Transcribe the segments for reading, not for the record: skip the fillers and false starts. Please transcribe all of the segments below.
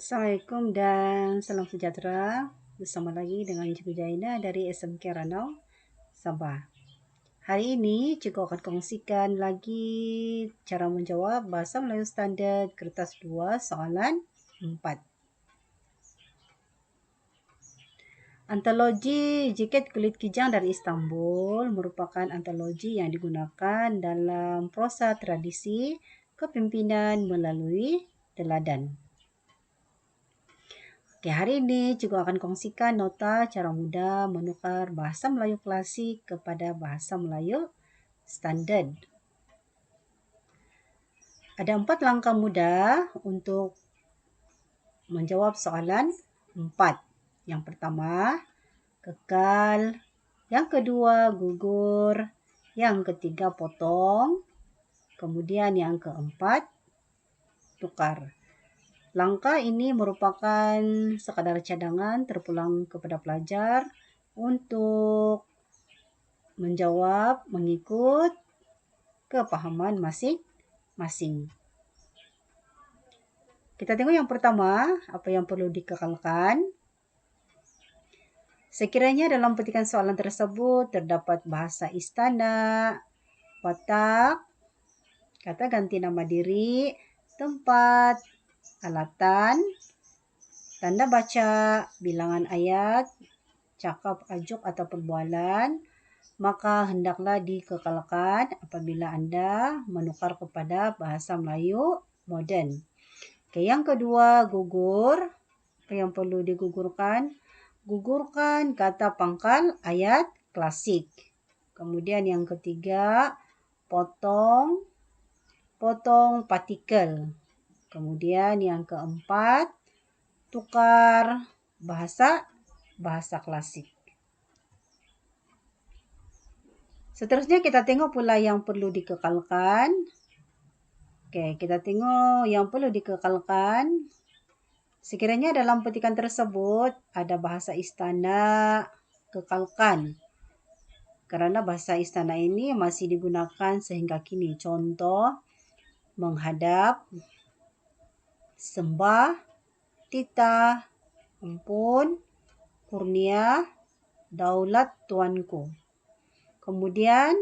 Assalamualaikum dan salam sejahtera. Bersama lagi dengan Cikgu Jaina dari SMK Ranau, Sabah. Hari ini Cikgu akan kongsikan lagi cara menjawab Bahasa Melayu Standard Kertas 2 soalan 4. Antologi Jaket Kulit Kijang dari Istanbul merupakan antologi yang digunakan dalam prosa tradisi kepimpinan melalui teladan. Oke, hari ini juga akan kongsikan nota cara mudah menukar bahasa Melayu klasik kepada bahasa Melayu standard. Ada 4 langkah mudah untuk menjawab soalan 4. Yang pertama, kekal. Yang kedua, gugur. Yang ketiga, potong. Kemudian yang keempat, tukar. Langkah ini merupakan sekadar cadangan terpulang kepada pelajar untuk menjawab mengikut kepahaman masing-masing. Kita tengok yang pertama, apa yang perlu dikekalkan. Sekiranya dalam petikan soalan tersebut terdapat bahasa istana, watak, kata ganti nama diri, tempat, alatan, tanda baca, bilangan ayat, cakap ajuk atau perbualan, maka hendaklah dikekalkan apabila Anda menukar kepada bahasa Melayu moden. Oke, yang kedua, gugur. Apa yang perlu digugurkan? Gugurkan kata pangkal ayat klasik. Kemudian yang ketiga, potong partikel. Kemudian yang keempat, tukar bahasa klasik. Seterusnya kita tengok pula yang perlu dikekalkan. Oke, kita tengok yang perlu dikekalkan. Sekiranya dalam petikan tersebut ada bahasa istana, kekalkan. Karena bahasa istana ini masih digunakan sehingga kini. Contoh, menghadap, sembah, titah, ampun, kurnia, daulat tuanku. Kemudian,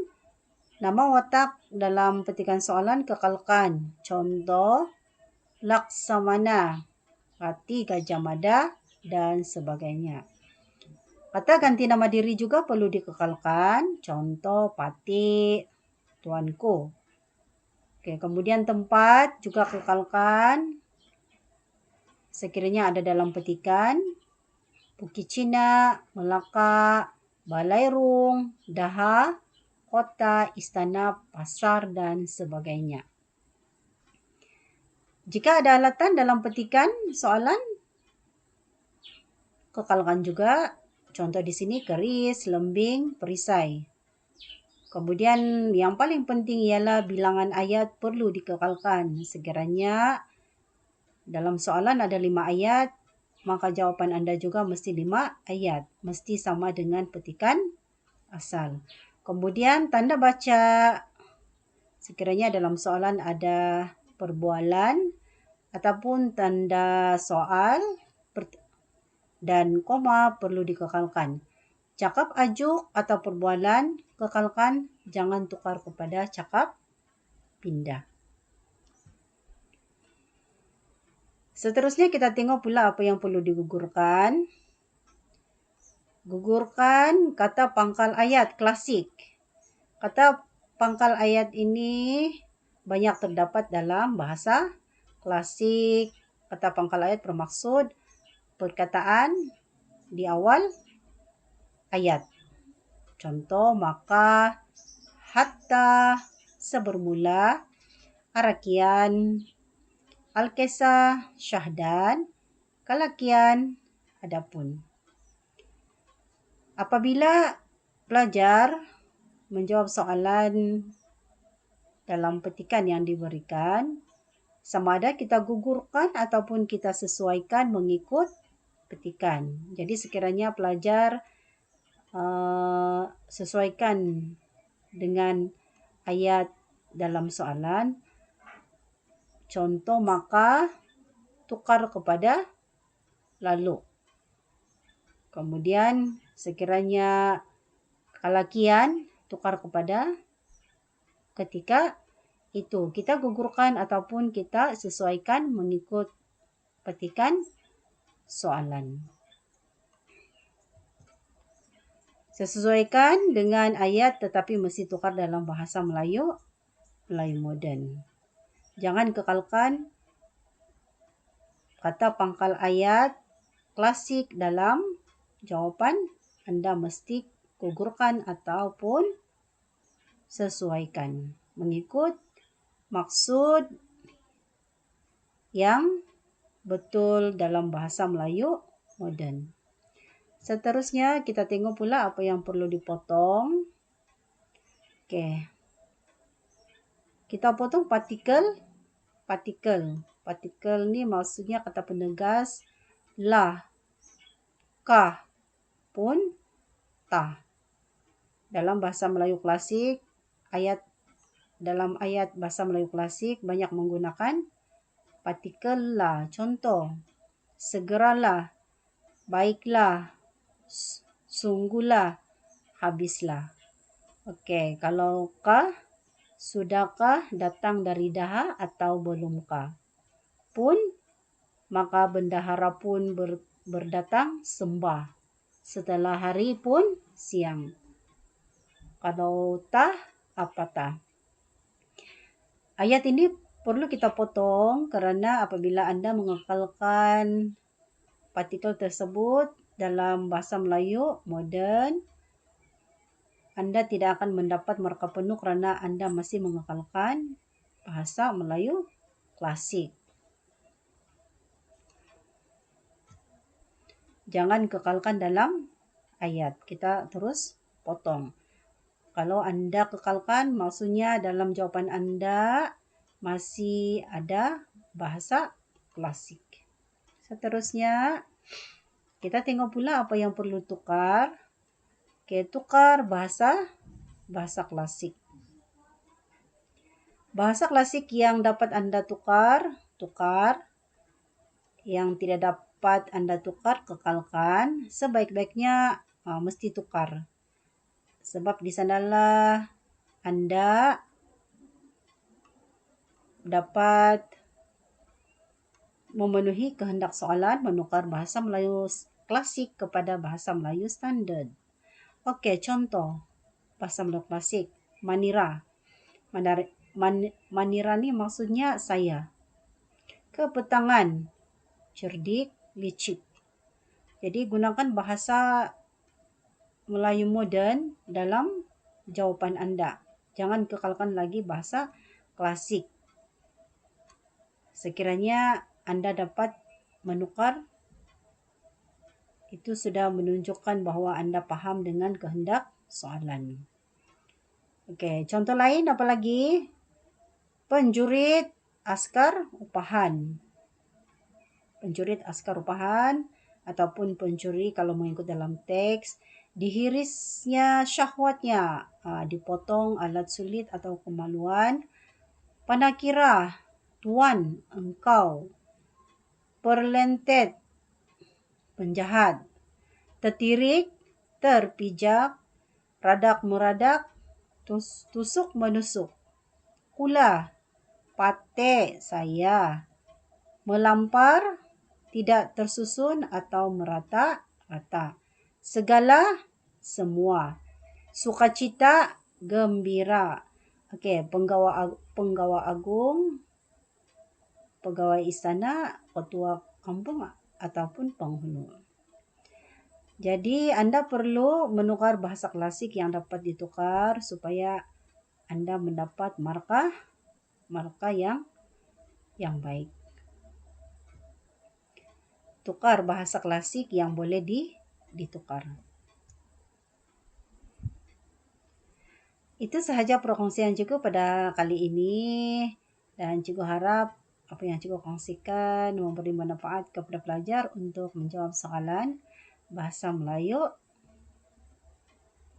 nama watak dalam petikan soalan kekalkan. Contoh, Laksamana, Rati Gajah Mada, dan sebagainya. Kata ganti nama diri juga perlu dikekalkan. Contoh, Pati, tuanku. Oke, kemudian tempat juga kekalkan. Sekiranya ada dalam petikan, Bukit Cina, Melaka, Balairung, Daha, kota, istana, pasar, dan sebagainya. Jika ada alatan dalam petikan soalan, kekalkan juga. Contoh di sini keris, lembing, perisai. Kemudian yang paling penting ialah bilangan ayat perlu dikekalkan. Sekiranya dalam soalan ada 5 ayat, maka jawapan Anda juga mesti 5 ayat. Mesti sama dengan petikan asal. Kemudian tanda baca. Sekiranya dalam soalan ada perbualan ataupun tanda soal dan koma perlu dikekalkan. Cakap ajuk atau perbualan kekalkan, jangan tukar kepada cakap pindah. Seterusnya kita tengok pula apa yang perlu digugurkan. Gugurkan kata pangkal ayat klasik. Kata pangkal ayat ini banyak terdapat dalam bahasa klasik. Kata pangkal ayat bermaksud perkataan di awal ayat. Contoh, maka, hatta, sebermula, arakian, alkesa, syahdan, kalakian, adapun. Apabila pelajar menjawab soalan dalam petikan yang diberikan, sama ada kita gugurkan ataupun kita sesuaikan mengikut petikan. Jadi sekiranya pelajar sesuaikan dengan ayat dalam soalan. Contoh, maka tukar kepada lalu. Kemudian sekiranya kalakian, tukar kepada ketika itu. Kita gugurkan ataupun kita sesuaikan mengikut petikan soalan. Sesuaikan dengan ayat tetapi mesti tukar dalam bahasa Melayu moden. Jangan kekalkan kata pangkal ayat klasik dalam jawapan. Anda mesti gugurkan ataupun sesuaikan mengikut maksud yang betul dalam bahasa Melayu moden. Seterusnya kita tengok pula apa yang perlu dipotong. Okey. Kita potong partikel. Partikel ni maksudnya kata penegas lah, kah, pun, tah. Dalam bahasa Melayu klasik, dalam ayat bahasa Melayu klasik banyak menggunakan partikel lah. Contoh, segeralah, baiklah, sungguhlah, habislah. Okey, kalau kah, sudahkah, datang dari dah atau belumkah? Pun, maka bendahara pun berdatang sembah. Setelah hari pun siang. Kalau tah, apa tah? Ayat ini perlu kita potong kerana apabila Anda mengekalkan partikel tersebut dalam bahasa Melayu moden, Anda tidak akan mendapat markah penuh kerana Anda masih mengekalkan bahasa Melayu klasik. Jangan kekalkan dalam ayat. Kita terus potong. Kalau Anda kekalkan, maksudnya dalam jawapan Anda masih ada bahasa klasik. Seterusnya, kita tengok pula apa yang perlu tukar. Okey, tukar bahasa klasik. Bahasa klasik yang dapat Anda tukar. Yang tidak dapat Anda tukar, kekalkan. Sebaik-baiknya mesti tukar. Sebab di sanalah Anda dapat memenuhi kehendak soalan menukar bahasa Melayu klasik kepada bahasa Melayu standard. Okey, contoh bahasa Melayu klasik, manira. Manira ni maksudnya saya. Kepetangan, cerdik, licik. Jadi gunakan bahasa Melayu moden dalam jawapan Anda. Jangan kekalkan lagi bahasa klasik. Sekiranya Anda dapat menukar, itu sudah menunjukkan bahawa Anda faham dengan kehendak soalan. Okey, contoh lain apa lagi? Penjurit askar upahan. Penjurit askar upahan ataupun pencuri kalau mengikut dalam teks, dihirisnya syahwatnya, dipotong alat sulit atau kemaluan. Panakira, tuan, engkau. Perlentet, penjahat. Tertirik, terpijak. Radak meradak, tusuk menusuk. Kula, pate, saya. Melampar, tidak tersusun atau merata-rata. Segala, semua. Sukacita, gembira. Okey, penggawa agung, pegawai istana, ketua kampung ataupun penghulu. Jadi Anda perlu menukar bahasa klasik yang dapat ditukar supaya Anda mendapat markah yang baik. Tukar bahasa klasik yang boleh ditukar. Itu sahaja perkongsian cikgu pada kali ini dan cikgu harap apa yang cikgu kongsikan memberi manfaat kepada pelajar untuk menjawab soalan bahasa Melayu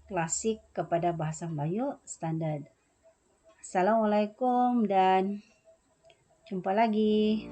klasik kepada bahasa Melayu standard. Assalamualaikum dan jumpa lagi.